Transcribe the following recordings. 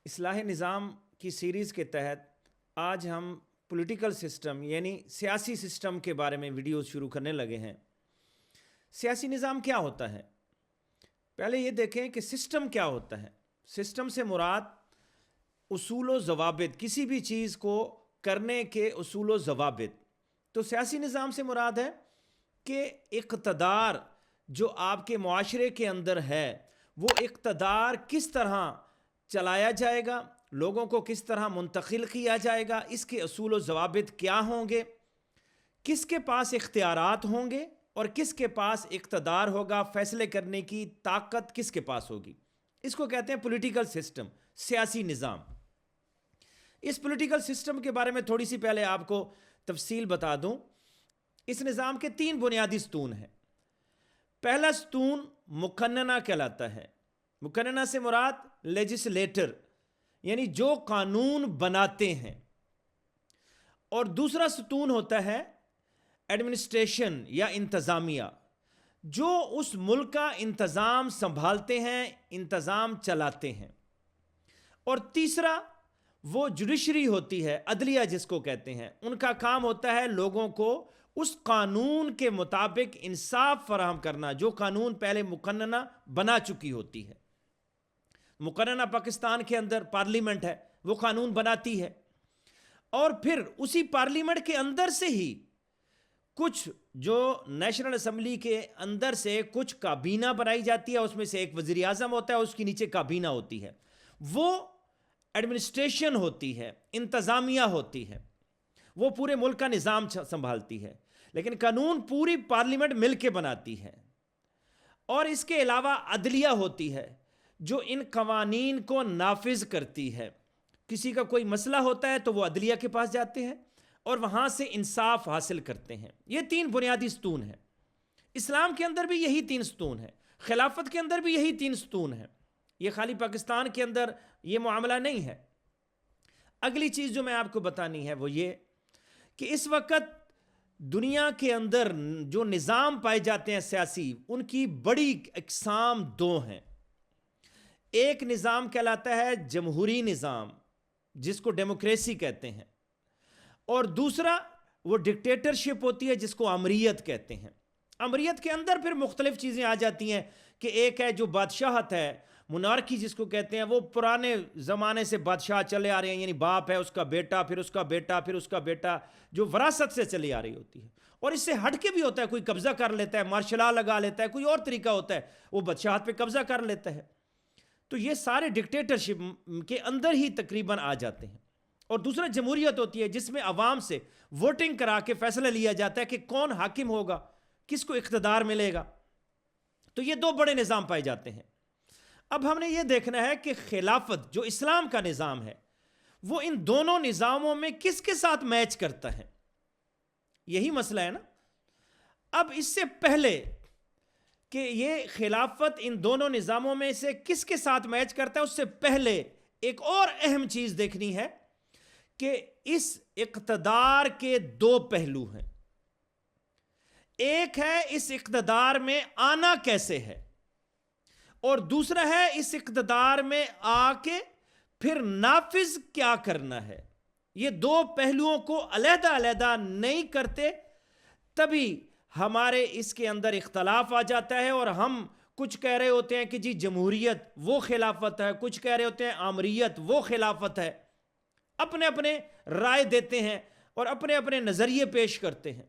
اصلاح نظام کی سیریز کے تحت آج ہم پولیٹیکل سسٹم یعنی سیاسی سسٹم کے بارے میں ویڈیوز شروع کرنے لگے ہیں۔ سیاسی نظام کیا ہوتا ہے؟ پہلے یہ دیکھیں کہ سسٹم کیا ہوتا ہے۔ سسٹم سے مراد اصول و ضوابط، کسی بھی چیز کو کرنے کے اصول و ضوابط۔ تو سیاسی نظام سے مراد ہے کہ اقتدار جو آپ کے معاشرے کے اندر ہے وہ اقتدار کس طرح چلایا جائے گا، لوگوں کو کس طرح منتقل کیا جائے گا، اس کے اصول و ضوابط کیا ہوں گے، کس کے پاس اختیارات ہوں گے اور کس کے پاس اقتدار ہوگا، فیصلے کرنے کی طاقت کس کے پاس ہوگی۔ اس کو کہتے ہیں پولیٹیکل سسٹم، سیاسی نظام۔ اس پولیٹیکل سسٹم کے بارے میں تھوڑی سی پہلے آپ کو تفصیل بتا دوں۔ اس نظام کے 3 بنیادی ستون ہیں۔ پہلا ستون مقننہ کہلاتا ہے۔ مقننہ سے مراد لیجسلیٹر، یعنی جو قانون بناتے ہیں۔ اور دوسرا ستون ہوتا ہے ایڈمنسٹریشن یا انتظامیہ، جو اس ملک کا انتظام سنبھالتے ہیں، انتظام چلاتے ہیں۔ اور تیسرا وہ جوڈیشری ہوتی ہے، عدلیہ جس کو کہتے ہیں۔ ان کا کام ہوتا ہے لوگوں کو اس قانون کے مطابق انصاف فراہم کرنا جو قانون پہلے مقننہ بنا چکی ہوتی ہے۔ مقننہ پاکستان کے اندر پارلیمنٹ ہے، وہ قانون بناتی ہے، اور پھر اسی پارلیمنٹ کے اندر سے ہی کچھ جو نیشنل اسمبلی کے اندر سے کچھ کابینہ بنائی جاتی ہے، اس میں سے ایک وزیر اعظم ہوتا ہے، اس کے نیچے کابینہ ہوتی ہے، وہ ایڈمنسٹریشن ہوتی ہے، انتظامیہ ہوتی ہے، وہ پورے ملک کا نظام سنبھالتی ہے۔ لیکن قانون پوری پارلیمنٹ مل کے بناتی ہے۔ اور اس کے علاوہ عدلیہ ہوتی ہے جو ان قوانین کو نافذ کرتی ہے۔ کسی کا کوئی مسئلہ ہوتا ہے تو وہ عدلیہ کے پاس جاتے ہیں اور وہاں سے انصاف حاصل کرتے ہیں۔ یہ 3 بنیادی ستون ہیں۔ اسلام کے اندر بھی یہی 3 ستون ہیں، خلافت کے اندر بھی یہی 3 ستون ہیں۔ یہ خالی پاکستان کے اندر یہ معاملہ نہیں ہے۔ اگلی چیز جو میں آپ کو بتانی ہے وہ یہ کہ اس وقت دنیا کے اندر جو نظام پائے جاتے ہیں سیاسی، ان کی بڑی اقسام 2 ہیں۔ ایک نظام کہلاتا ہے جمہوری نظام، جس کو ڈیموکریسی کہتے ہیں، اور دوسرا وہ ڈکٹیٹرشپ ہوتی ہے جس کو امریت کہتے ہیں۔ امریت کے اندر پھر مختلف چیزیں آ جاتی ہیں کہ ایک ہے جو بادشاہت ہے، مونارکی جس کو کہتے ہیں، وہ پرانے زمانے سے بادشاہ چلے آ رہے ہیں، یعنی باپ ہے، اس کا بیٹا، پھر اس کا بیٹا، پھر اس کا بیٹا، جو وراثت سے چلی آ رہی ہوتی ہے۔ اور اس سے ہٹ کے بھی ہوتا ہے، کوئی قبضہ کر لیتا ہے، مارشل لا لگا لیتا ہے، کوئی اور طریقہ ہوتا ہے، وہ بادشاہت پہ قبضہ کر لیتا ہے۔ تو یہ سارے ڈکٹیٹرشپ کے اندر ہی تقریباً آ جاتے ہیں۔ اور دوسرا جمہوریت ہوتی ہے جس میں عوام سے ووٹنگ کرا کے فیصلہ لیا جاتا ہے کہ کون حاکم ہوگا، کس کو اقتدار ملے گا۔ تو یہ 2 بڑے نظام پائے جاتے ہیں۔ اب ہم نے یہ دیکھنا ہے کہ خلافت جو اسلام کا نظام ہے وہ ان دونوں نظاموں میں کس کے ساتھ میچ کرتا ہے، یہی مسئلہ ہے نا۔ اب اس سے پہلے کہ یہ خلافت ان دونوں نظاموں میں سے کس کے ساتھ میچ کرتا ہے، اس سے پہلے ایک اور اہم چیز دیکھنی ہے کہ اس اقتدار کے 2 پہلو ہیں۔ ایک ہے اس اقتدار میں آنا کیسے ہے، اور دوسرا ہے اس اقتدار میں آ کے پھر نافذ کیا کرنا ہے۔ یہ 2 پہلوؤں کو علیحدہ علیحدہ نہیں کرتے، تبھی ہمارے اس کے اندر اختلاف آ جاتا ہے، اور ہم کچھ کہہ رہے ہوتے ہیں کہ جی جمہوریت وہ خلافت ہے، کچھ کہہ رہے ہوتے ہیں آمریت وہ خلافت ہے، اپنے اپنے رائے دیتے ہیں اور اپنے اپنے نظریے پیش کرتے ہیں۔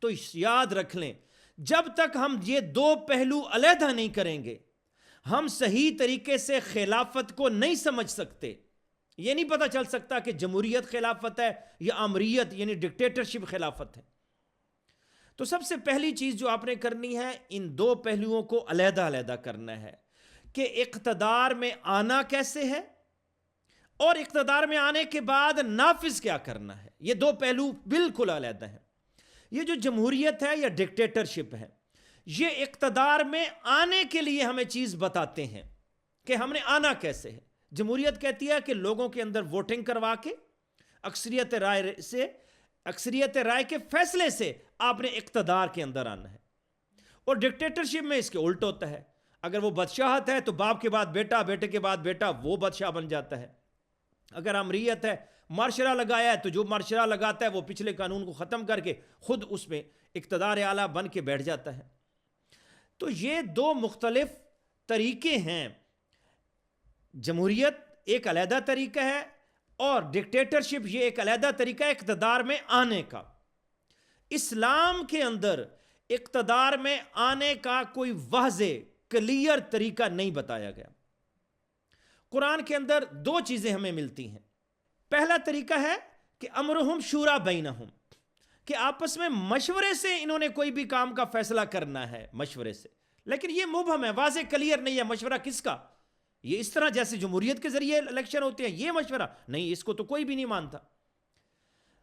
تو یاد رکھ لیں، جب تک ہم یہ 2 پہلو علیحدہ نہیں کریں گے، ہم صحیح طریقے سے خلافت کو نہیں سمجھ سکتے۔ یہ نہیں پتہ چل سکتا کہ جمہوریت خلافت ہے یا امریت یعنی ڈکٹیٹرشپ خلافت ہے۔ تو سب سے پہلی چیز جو آپ نے کرنی ہے، ان 2 پہلوؤں کو علیحدہ علیحدہ کرنا ہے کہ اقتدار میں آنا کیسے ہے اور اقتدار میں آنے کے بعد نافذ کیا کرنا ہے۔ یہ 2 پہلو بالکل علیحدہ ہیں۔ یہ جو جمہوریت ہے یا ڈکٹیٹرشپ ہے، یہ اقتدار میں آنے کے لیے ہمیں چیز بتاتے ہیں کہ ہم نے آنا کیسے ہے۔ جمہوریت کہتی ہے کہ لوگوں کے اندر ووٹنگ کروا کے اکثریت رائے کے فیصلے سے آپ نے اقتدار کے اندر آنا ہے۔ اور ڈکٹیٹرشپ میں اس کے الٹ ہوتا ہے، اگر وہ بادشاہت ہے تو باپ کے بعد بیٹا، بیٹے کے بعد بیٹا، وہ بادشاہ بن جاتا ہے. اگر امریت ہے، معاشرہ لگایا ہے، تو جو معاشرہ لگاتا ہے وہ پچھلے قانون کو ختم کر کے خود اس میں اقتدار اعلیٰ بن کے بیٹھ جاتا ہے. تو یہ دو مختلف طریقے ہیں. جمہوریت ایک علیحدہ طریقہ ہے اور ڈکٹیٹرشپ یہ ایک علیحدہ طریقہ ہے اقتدار میں آنے کا. اسلام کے اندر اقتدار میں آنے کا کوئی واضح کلیئر طریقہ نہیں بتایا گیا. قرآن کے اندر دو چیزیں ہمیں ملتی ہیں. پہلا طریقہ ہے کہ امرہم شورا بینہم، کہ آپس میں مشورے سے انہوں نے کوئی بھی کام کا فیصلہ کرنا ہے، مشورے سے. لیکن یہ مبہم ہے، واضح کلیئر نہیں ہے. مشورہ کس کا؟ یہ اس طرح جیسے جمہوریت کے ذریعے الیکشن ہوتے ہیں، یہ مشورہ نہیں، اس کو تو کوئی بھی نہیں مانتا.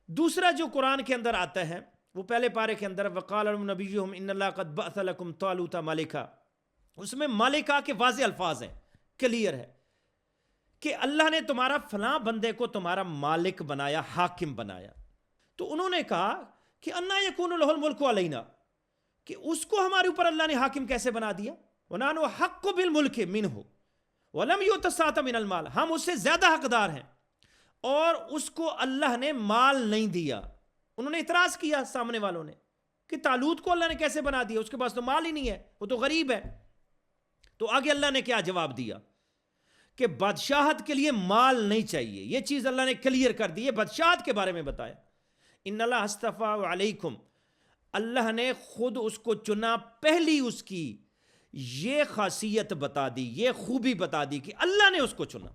دوسرا جو قرآن کے اندر آتا ہے وہ پہلے پارے کے اندر وقال لهم نبیہم ان اللہ قد بعث لکم طالوت ملکا، اس میں ملکا کے واضح الفاظ ہیں، کلیئر ہے کہ اللہ نے تمہارا فلاں بندے کو تمہارا مالک بنایا، حاکم بنایا. تو انہوں نے کہا کہ انا یکون لہ الملک علینا، کہ اس کو ہمارے اوپر اللہ نے حاکم کیسے بنا دیا؟ ونحن احق بالملک منہ ولم یؤت سعۃ من المال، ہم اس سے زیادہ حقدار ہیں اور اس کو اللہ نے مال نہیں دیا. انہوں نے اعتراض کیا سامنے والوں نے کہ طالوت کو اللہ نے کیسے بنا دیا، اس کے پاس تو مال ہی نہیں ہے، وہ تو غریب ہے. تو آگے اللہ نے کیا جواب دیا کہ بادشاہت کے لیے مال نہیں چاہیے. یہ چیز اللہ نے کلیئر کر دی. یہ بادشاہت کے بارے میں بتایا. ان اللہ اصطفیٰ علیکم، اللہ نے خود اس کو چنا. پہلی اس کی یہ خاصیت بتا دی، یہ خوبی بتا دی کہ اللہ نے اس کو چنا.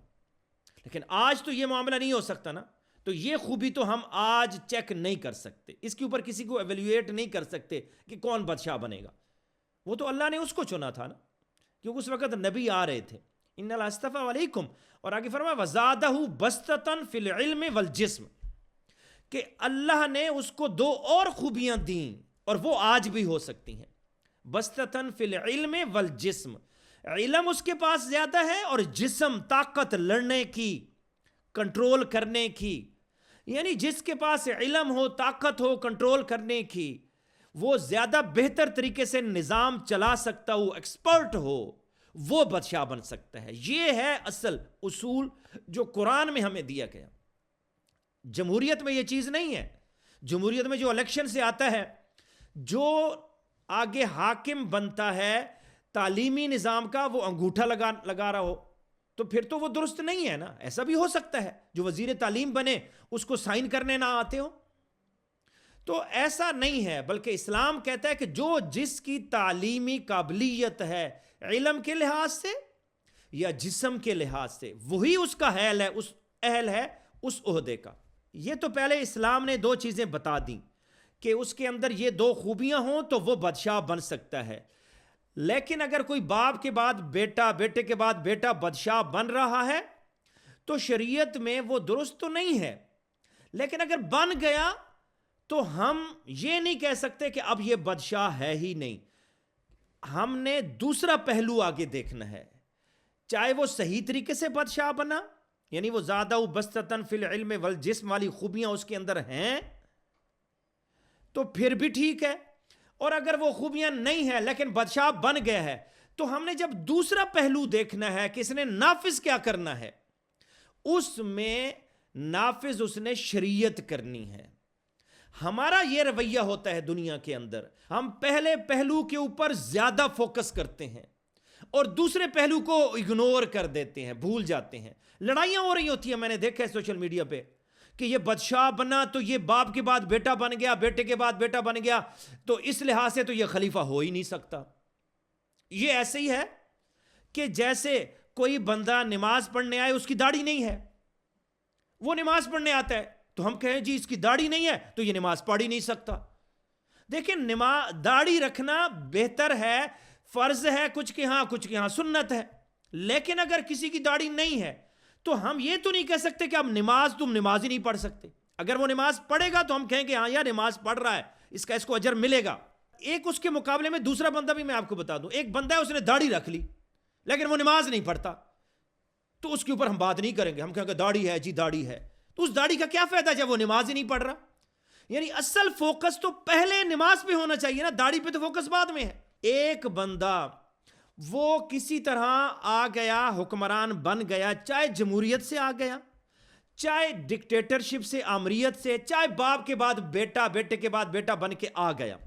لیکن آج تو یہ معاملہ نہیں ہو سکتا نا. تو یہ خوبی تو ہم آج چیک نہیں کر سکتے، اس کے اوپر کسی کو ایویلویٹ نہیں کر سکتے کہ کون بادشاہ بنے گا. وہ تو اللہ نے اس کو چنا تھا نا، کیونکہ اس وقت نبی آ رہے تھے. ان اللہ اصطفیٰ علیکم، اور آگے فرمایا وزادہ بسطۃ فی العلم والجسم، کہ اللہ نے اس کو دو اور خوبیاں دیں اور وہ آج بھی ہو سکتی ہیں. بسطۃ فی العلم والجسم، علم اس کے پاس زیادہ ہے اور جسم، طاقت لڑنے کی، کنٹرول کرنے کی. یعنی جس کے پاس علم ہو، طاقت ہو کنٹرول کرنے کی، وہ زیادہ بہتر طریقے سے نظام چلا سکتا ہو، ایکسپرٹ ہو، وہ بادشاہ بن سکتا ہے. یہ ہے اصل اصول جو قرآن میں ہمیں دیا گیا. جمہوریت میں یہ چیز نہیں ہے. جمہوریت میں جو الیکشن سے آتا ہے، جو آگے حاکم بنتا ہے تعلیمی نظام کا، وہ انگوٹھا لگا رہا ہو تو پھر تو وہ درست نہیں ہے نا. ایسا بھی ہو سکتا ہے جو وزیر تعلیم بنے اس کو سائن کرنے نہ آتے ہو. تو ایسا نہیں ہے، بلکہ اسلام کہتا ہے کہ جو جس کی تعلیمی قابلیت ہے علم کے لحاظ سے یا جسم کے لحاظ سے، وہی اس کا اہل ہے اس عہدے کا. یہ تو پہلے اسلام نے دو چیزیں بتا دیں کہ اس کے اندر یہ دو خوبیاں ہوں تو وہ بادشاہ بن سکتا ہے. لیکن اگر کوئی باپ کے بعد بیٹا، بیٹے کے بعد بیٹا بادشاہ بن رہا ہے تو شریعت میں وہ درست تو نہیں ہے. لیکن اگر بن گیا تو ہم یہ نہیں کہہ سکتے کہ اب یہ بادشاہ ہے ہی نہیں. ہم نے دوسرا پہلو آگے دیکھنا ہے. چاہے وہ صحیح طریقے سے بادشاہ بنا، یعنی وہ زادہ بسطۃ فی العلم والجسم والی خوبیاں اس کے اندر ہیں تو پھر بھی ٹھیک ہے. اور اگر وہ خوبیاں نہیں ہیں لیکن بادشاہ بن گیا ہے تو ہم نے جب دوسرا پہلو دیکھنا ہے کہ اس نے نافذ کیا کرنا ہے، اس میں نافذ اس نے شریعت کرنی ہے. ہمارا یہ رویہ ہوتا ہے دنیا کے اندر، ہم پہلے پہلو کے اوپر زیادہ فوکس کرتے ہیں اور دوسرے پہلو کو اگنور کر دیتے ہیں، بھول جاتے ہیں. لڑائیاں ہو رہی ہوتی ہیں، میں نے دیکھا ہے سوشل میڈیا پہ کہ یہ بادشاہ بنا تو یہ باپ کے بعد بیٹا بن گیا، بیٹے کے بعد بیٹا بن گیا، تو اس لحاظ سے تو یہ خلیفہ ہو ہی نہیں سکتا. یہ ایسے ہی ہے کہ جیسے کوئی بندہ نماز پڑھنے آئے، اس کی داڑھی نہیں ہے، وہ نماز پڑھنے آتا ہے تو ہم کہیں جی اس کی داڑھی نہیں ہے تو یہ نماز پڑھ ہی نہیں سکتا. دیکھیں داڑھی رکھنا بہتر ہے، فرض ہے کچھ کے ہاں سنت ہے. لیکن اگر کسی کی داڑھی نہیں ہے تو ہم یہ تو نہیں کہہ سکتے کہ اب تم نماز ہی نہیں پڑھ سکتے. اگر وہ نماز پڑھے گا تو ہم کہیں گے ہاں یار نماز پڑھ رہا ہے، اس کو اجر ملے گا. ایک اس کے مقابلے میں دوسرا بندہ بھی میں آپ کو بتا دوں، ایک بندہ ہے اس نے داڑھی رکھ لی لیکن وہ نماز نہیں پڑھتا، تو اس کے اوپر ہم بات نہیں کریں گے. ہم کہیں گے داڑھی ہے جی داڑھی ہے، تو اس داڑھی کا کیا فائدہ جب وہ نماز ہی نہیں پڑھ رہا. یعنی اصل فوکس تو پہلے نماز پہ ہونا چاہیے نا، داڑھی پہ تو فوکس بعد میں ہے. ایک بندہ وہ کسی طرح آ گیا، حکمران بن گیا، چاہے جمہوریت سے آ گیا، چاہے ڈکٹیٹرشپ سے، آمریت سے، چاہے باپ کے بعد بیٹا، بیٹے کے بعد بیٹا بن کے آ گیا.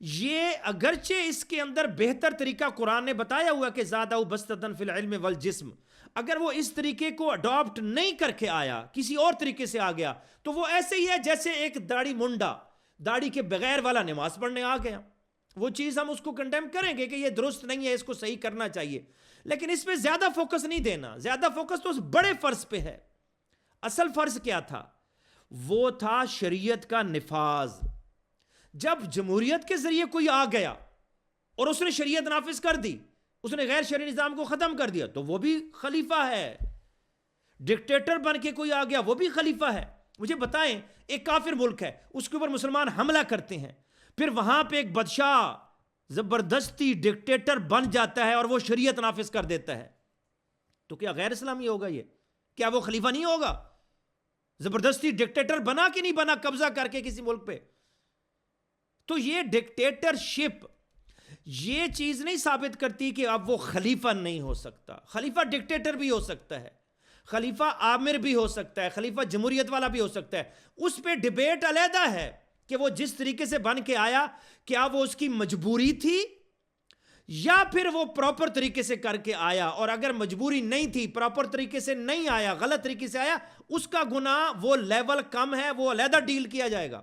یہ اگرچہ اس کے اندر بہتر طریقہ قرآن نے بتایا ہوا کہ زادہ بسطۃ فی العلم والجسم، اگر وہ اس طریقے کو اڈاپٹ نہیں کر کے آیا، کسی اور طریقے سے آ گیا، تو وہ ایسے ہی ہے جیسے ایک داڑھی منڈا داڑھی کے بغیر والا نماز پڑھنے آ گیا. وہ چیز ہم اس کو کنڈیم کریں گے کہ یہ درست نہیں ہے، اس کو صحیح کرنا چاہیے، لیکن اس پہ زیادہ فوکس نہیں دینا. زیادہ فوکس تو اس بڑے فرض پہ ہے. اصل فرض کیا تھا؟ وہ تھا شریعت کا نفاذ. جب جمہوریت کے ذریعے کوئی آ گیا اور اس نے شریعت نافذ کر دی، اس نے غیر شرعی نظام کو ختم کر دیا، تو وہ بھی خلیفہ ہے. ڈکٹیٹر بن کے کوئی آ گیا، وہ بھی خلیفہ ہے. مجھے بتائیں، ایک کافر ملک ہے، اس کے اوپر مسلمان حملہ کرتے ہیں، پھر وہاں پہ ایک بادشاہ زبردستی ڈکٹیٹر بن جاتا ہے اور وہ شریعت نافذ کر دیتا ہے، تو کیا غیر اسلامی ہوگا؟ یہ کیا وہ خلیفہ نہیں ہوگا؟ زبردستی ڈکٹیٹر بنا کہ نہیں بنا قبضہ کر کے کسی ملک پہ؟ تو یہ ڈکٹیٹرشپ یہ چیز نہیں ثابت کرتی کہ اب وہ خلیفہ نہیں ہو سکتا. خلیفہ ڈکٹیٹر بھی ہو سکتا ہے، خلیفہ آمر بھی ہو سکتا ہے، خلیفہ جمہوریت والا بھی ہو سکتا ہے. اس پہ ڈیبیٹ علیحدہ ہے کہ وہ جس طریقے سے بن کے آیا، کیا وہ اس کی مجبوری تھی یا پھر وہ پراپر طریقے سے کر کے آیا. اور اگر مجبوری نہیں تھی، پراپر طریقے سے نہیں آیا، غلط طریقے سے آیا، اس کا گناہ وہ لیول کم ہے، وہ علیحدہ ڈیل کیا جائے گا.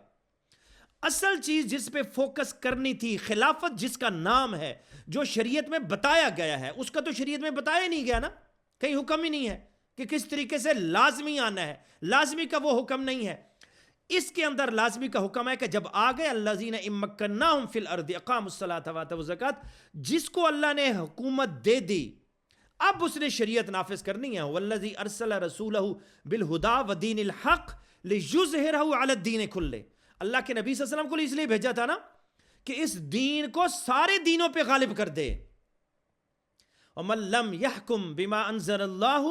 اصل چیز جس پہ فوکس کرنی تھی، خلافت جس کا نام ہے، جو شریعت میں بتایا گیا ہے، اس کا تو شریعت میں بتایا نہیں گیا نا. کہیں حکم ہی نہیں ہے کہ کس طریقے سے لازمی آنا ہے. لازمی کا وہ حکم نہیں ہے. اس کے اندر لازمی کا حکم ہے کہ جب آ گئے الذین ان مکناہم فی الارض اقاموا الصلاۃ وآتوا الزکاۃ، جس کو اللہ نے حکومت دے دی، اب اس نے شریعت نافذ کرنی ہے. والذی ارسل رسولہ بالہدی ودین الحق لیظہرہ علی الدین کلہ. اللہ کے نبی صلی اللہ علیہ وسلم کو اس لیے بھیجا تھا نا کہ اس دین کو سارے دینوں پہ غالب کر دے. وَمَن لَّمْ يَحْكُمْ بِمَا أَنزَلَ اللَّهُ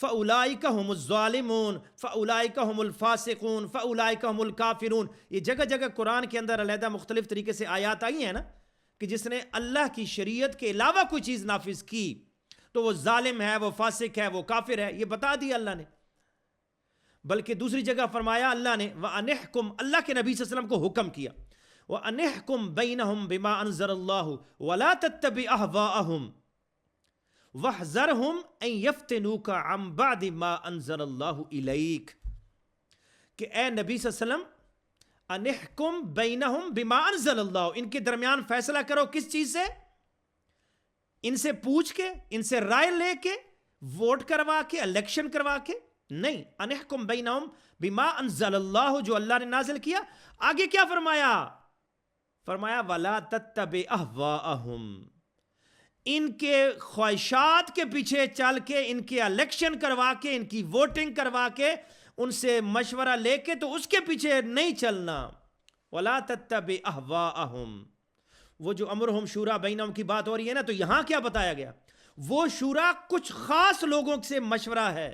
فَأُولَٰئِكَ هُمُ الظَّالِمُونَ فَأُولَٰئِكَ هُمُ الْفَاسِقُونَ فَأُولَٰئِكَ هُمُ الْكَافِرُونَ. یہ جگہ جگہ قرآن کے اندر علیحدہ مختلف طریقے سے آیات آئی ہیں نا کہ جس نے اللہ کی شریعت کے علاوہ کوئی چیز نافذ کی تو وہ ظالم ہے، وہ فاسق ہے، وہ کافر ہے. یہ بتا دیا اللہ نے. بلکہ دوسری جگہ فرمایا اللہ نے وَأَنِحْكُمْ، اللہ کے نبی صلی اللہ علیہ وسلم کو حکم کیا وَأَنِحْكُمْ بَيْنَهُمْ بِمَا أَنزَلَ اللَّهُ وَلَا تَتَّبِعْ أَهْوَاءَهُمْ وَاحْذَرْهُمْ أَن يَفْتِنُوكَ عَن بَعْدِ مَا أَنزَلَ اللَّهُ إِلَيْكَ کہ اے نبی صلی اللہ علیہ وسلم، أَنِحْكُمْ بَيْنَهُمْ بِمَا أَنزَلَ اللَّهُ، ان کے درمیان فیصلہ کرو. کس چیز سے؟ ان سے پوچھ کے، ان سے رائے لے کے، ووٹ کروا کے، الیکشن کروا کے نہیں. انحکم بینہم بما انزل اللہ، جو اللہ نے نازل کیا. آگے کیا فرمایا؟ فرمایا ولا تتبع اہواءہم، ان کے خواہشات کے پیچھے چل کے، ان کے الیکشن کروا کے، ان کی ووٹنگ کروا کے، ان سے مشورہ لے کے تو اس کے پیچھے نہیں چلنا. ولا تتبع اہواءہم، وہ جو امرہم شورا بینہم کی بات ہو رہی ہے نا، تو یہاں کیا بتایا گیا؟ وہ شورا کچھ خاص لوگوں سے مشورہ ہے،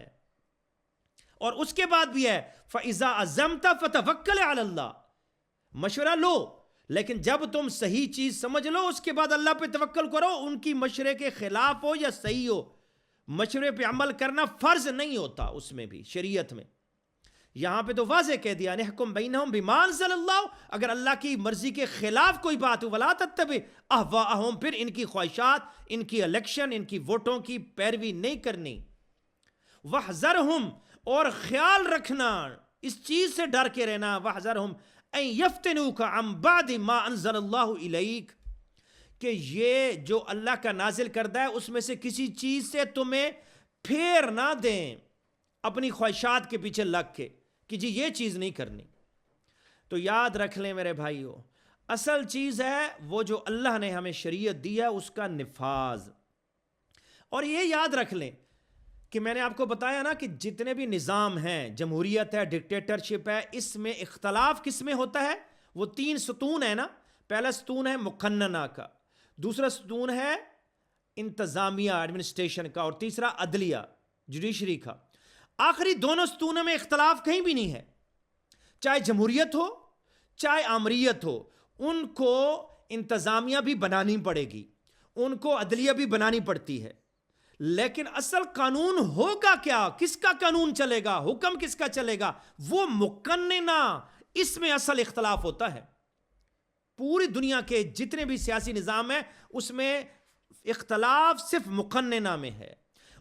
اور اس کے بعد بھی ہے فَإِذَا عَزَمْتَ فَتَوَكَّلْ عَلَى اللَّهِ، مشورہ لو لیکن جب تم صحیح چیز سمجھ لو اس کے بعد اللہ پہ توکل کرو. ان کی مشورے کے خلاف ہو یا صحیح ہو، مشورے پہ عمل کرنا فرض نہیں ہوتا اس میں بھی شریعت میں. یہاں پہ تو واضح کہہ دیا نحکم بینہم بما انزل اللہ، اگر اللہ کی مرضی کے خلاف کوئی بات ہو ولا تتبع اہواءہم، پھر ان کی خواہشات، ان کی الیکشن، ان کی ووٹوں کی پیروی نہیں کرنی. واحذرہم، اور خیال رکھنا، اس چیز سے ڈر کے رہنا، واحذرہم ان یفتنوک عن بعد ما انزل اللہ الیک، کہ یہ جو اللہ کا نازل کردہ ہے اس میں سے کسی چیز سے تمہیں پھیر نہ دیں اپنی خواہشات کے پیچھے لگ کے کہ جی یہ چیز نہیں کرنی. تو یاد رکھ لیں میرے بھائیو، اصل چیز ہے وہ جو اللہ نے ہمیں شریعت دی ہے اس کا نفاذ. اور یہ یاد رکھ لیں کہ میں نے آپ کو بتایا نا کہ جتنے بھی نظام ہیں، جمہوریت ہے، ڈکٹیٹرشپ ہے، اس میں اختلاف کس میں ہوتا ہے؟ وہ 3 ستون ہے نا. پہلا ستون ہے مقننہ کا، دوسرا ستون ہے انتظامیہ ایڈمنسٹریشن کا، اور تیسرا عدلیہ جوڈیشری کا. آخری دونوں ستونوں میں اختلاف کہیں بھی نہیں ہے. چاہے جمہوریت ہو چاہے آمریت ہو، ان کو انتظامیہ بھی بنانی پڑے گی، ان کو عدلیہ بھی بنانی پڑتی ہے، لیکن اصل قانون ہوگا کیا، کس کا قانون چلے گا، حکم کس کا چلے گا، وہ مقننہ، اس میں اصل اختلاف ہوتا ہے۔ پوری دنیا کے جتنے بھی سیاسی نظام ہیں اس میں اختلاف صرف مقننہ میں ہے،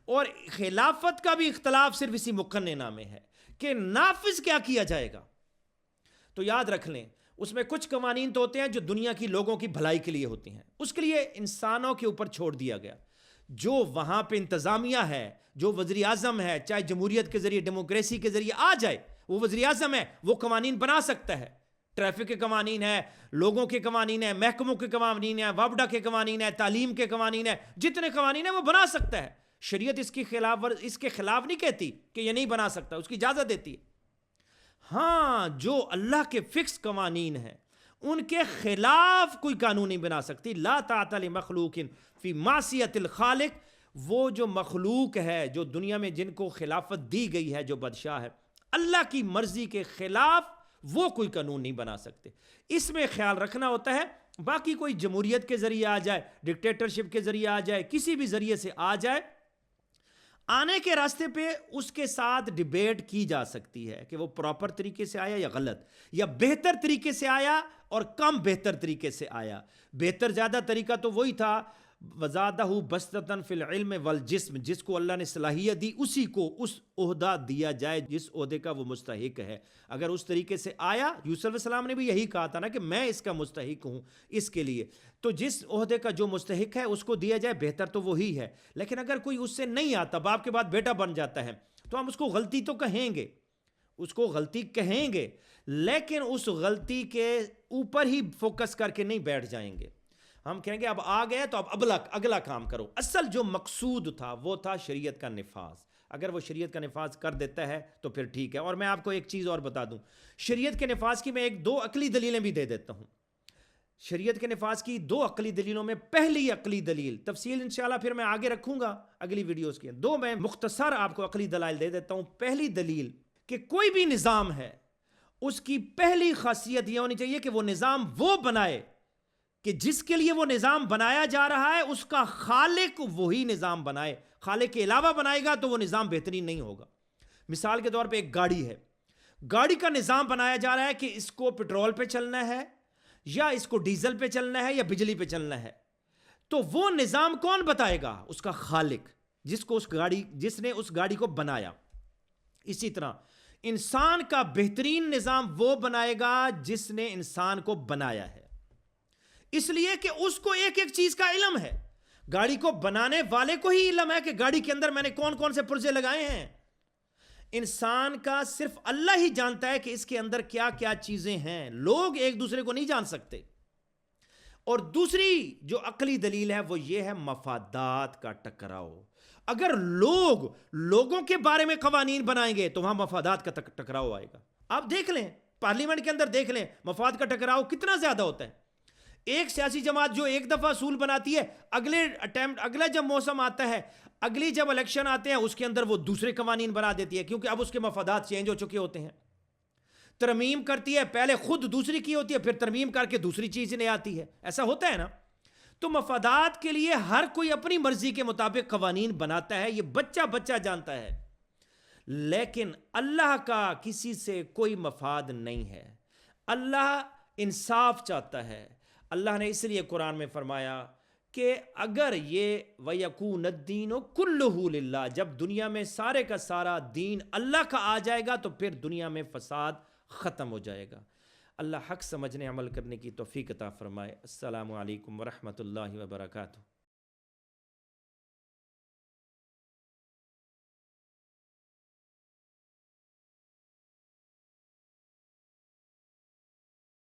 اور خلافت کا بھی اختلاف صرف اسی مقننہ میں ہے کہ نافذ کیا کیا جائے گا۔ تو یاد رکھ لیں، اس میں کچھ قوانین تو ہوتے ہیں جو دنیا کی لوگوں کی بھلائی کے لیے ہوتی ہیں، اس کے لیے انسانوں کے اوپر چھوڑ دیا گیا۔ جو وہاں پہ انتظامیہ ہے، جو وزیر اعظم ہے، چاہے جمہوریت کے ذریعے، ڈیموکریسی کے ذریعے آ جائے، وہ وزیر اعظم ہے، وہ قوانین بنا سکتا ہے۔ ٹریفک کے قوانین ہیں، لوگوں کے قوانین ہیں، محکموں کے قوانین ہیں، وابڈا کے قوانین ہیں، تعلیم کے قوانین ہیں، جتنے قوانین ہیں وہ بنا سکتا ہے۔ شریعت اس کے خلاف نہیں کہتی کہ یہ نہیں بنا سکتا، اس کی اجازت دیتی ہے۔ ہاں، جو اللہ کے فکس قوانین ہیں ان کے خلاف کوئی قانون نہیں بنا سکتی۔ لا طاعۃ لمخلوق فی معصیۃ الخالق، وہ جو مخلوق ہے، جو دنیا میں جن کو خلافت دی گئی ہے، جو بادشاہ ہے، اللہ کی مرضی کے خلاف وہ کوئی قانون نہیں بنا سکتے۔ اس میں خیال رکھنا ہوتا ہے۔ باقی کوئی جمہوریت کے ذریعے آ جائے، ڈکٹیٹرشپ کے ذریعے آ جائے، کسی بھی ذریعے سے آ جائے، آنے کے راستے پہ اس کے ساتھ ڈیبیٹ کی جا سکتی ہے کہ وہ پراپر طریقے سے آیا یا غلط، یا بہتر طریقے سے آیا اور کم بہتر طریقے سے آیا۔ بہتر زیادہ طریقہ تو وہی تھا، وَزَادَهُ بَسْطَةً فِي الْعِلْمِ وَالْجِسْمِ، جس کو اللہ نے صلاحیت دی اسی کو اس عہدہ دیا جائے جس عہدے کا وہ مستحق ہے۔ اگر اس طریقے سے آیا، یوسف علیہ السلام نے بھی یہی کہا تھا نا کہ میں اس کا مستحق ہوں اس کے لیے، تو جس عہدے کا جو مستحق ہے اس کو دیا جائے، بہتر تو وہی ہے۔ لیکن اگر کوئی اس سے نہیں آتا، باپ کے بعد بیٹا بن جاتا ہے، تو ہم اس کو غلطی تو کہیں گے، اس کو غلطی کہیں گے، لیکن اس غلطی کے اوپر ہی فوکس کر کے نہیں بیٹھ جائیں گے۔ ہم کہیں گے اب آ گئے تو اب اگلا کام کرو۔ اصل جو مقصود تھا وہ تھا شریعت کا نفاذ۔ اگر وہ شریعت کا نفاذ کر دیتا ہے تو پھر ٹھیک ہے۔ اور میں آپ کو ایک چیز اور بتا دوں، شریعت کے نفاذ کی میں دو عقلی دلیلیں بھی دے دیتا ہوں۔ شریعت کے نفاذ کی دو عقلی دلیلوں میں پہلی عقلی دلیل، تفصیل انشاءاللہ پھر میں آگے رکھوں گا اگلی ویڈیوز کے، دو میں مختصر آپ کو عقلی دلائل دے دیتا ہوں۔ پہلی دلیل کہ کوئی بھی نظام ہے، اس کی پہلی خاصیت یہ ہونی چاہیے کہ وہ نظام وہ بنائے کہ جس کے لیے وہ نظام بنایا جا رہا ہے اس کا خالق وہی نظام بنائے۔ خالق کے علاوہ بنائے گا تو وہ نظام بہترین نہیں ہوگا۔ مثال کے طور پہ ایک گاڑی ہے، گاڑی کا نظام بنایا جا رہا ہے کہ اس کو پٹرول پہ چلنا ہے یا اس کو ڈیزل پہ چلنا ہے یا بجلی پہ چلنا ہے، تو وہ نظام کون بتائے گا؟ اس کا خالق، جس نے اس گاڑی کو بنایا۔ اسی طرح انسان کا بہترین نظام وہ بنائے گا جس نے انسان کو بنایا ہے، اس لیے کہ اس کو ایک ایک چیز کا علم ہے۔ گاڑی کو بنانے والے کو ہی علم ہے کہ گاڑی کے اندر میں نے کون کون سے پرزے لگائے ہیں۔ انسان کا صرف اللہ ہی جانتا ہے کہ اس کے اندر کیا کیا چیزیں ہیں، لوگ ایک دوسرے کو نہیں جان سکتے۔ اور دوسری جو عقلی دلیل ہے وہ یہ ہے مفادات کا ٹکراؤ۔ اگر لوگوں کے بارے میں قوانین بنائیں گے تو وہاں مفادات کا ٹکراؤ آئے گا۔ آپ دیکھ لیں، پارلیمنٹ کے اندر دیکھ لیں، مفاد کا ٹکراؤ کتنا زیادہ ہوتا ہے۔ ایک سیاسی جماعت جو ایک دفعہ اصول بناتی ہے، اگلا جب موسم آتا ہے، اگلی جب الیکشن آتے ہیں، اس کے اندر وہ دوسرے قوانین بنا دیتی ہے، کیونکہ اب اس کے مفادات چینج ہو چکے ہوتے ہیں۔ ترمیم کرتی ہے، پہلے خود دوسری کی ہوتی ہے، پھر ترمیم کر کے دوسری چیز نہیں آتی ہے، ایسا ہوتا ہے نا۔ تو مفادات کے لیے ہر کوئی اپنی مرضی کے مطابق قوانین بناتا ہے، یہ بچہ جانتا ہے، لیکن اللہ کا کسی سے کوئی مفاد نہیں ہے۔ اللہ انصاف چاہتا ہے۔ اللہ نے اس لیے قرآن میں فرمایا کہ اگر یہ وَيَكُونَ الدِّينُ كُلُّهُ لِلَّهِ، جب دنیا میں سارے کا سارا دین اللہ کا آ جائے گا تو پھر دنیا میں فساد ختم ہو جائے گا۔ اللہ حق سمجھنے عمل کرنے کی توفیق عطا فرمائے۔ السلام علیکم ورحمۃ اللہ وبرکاتہ۔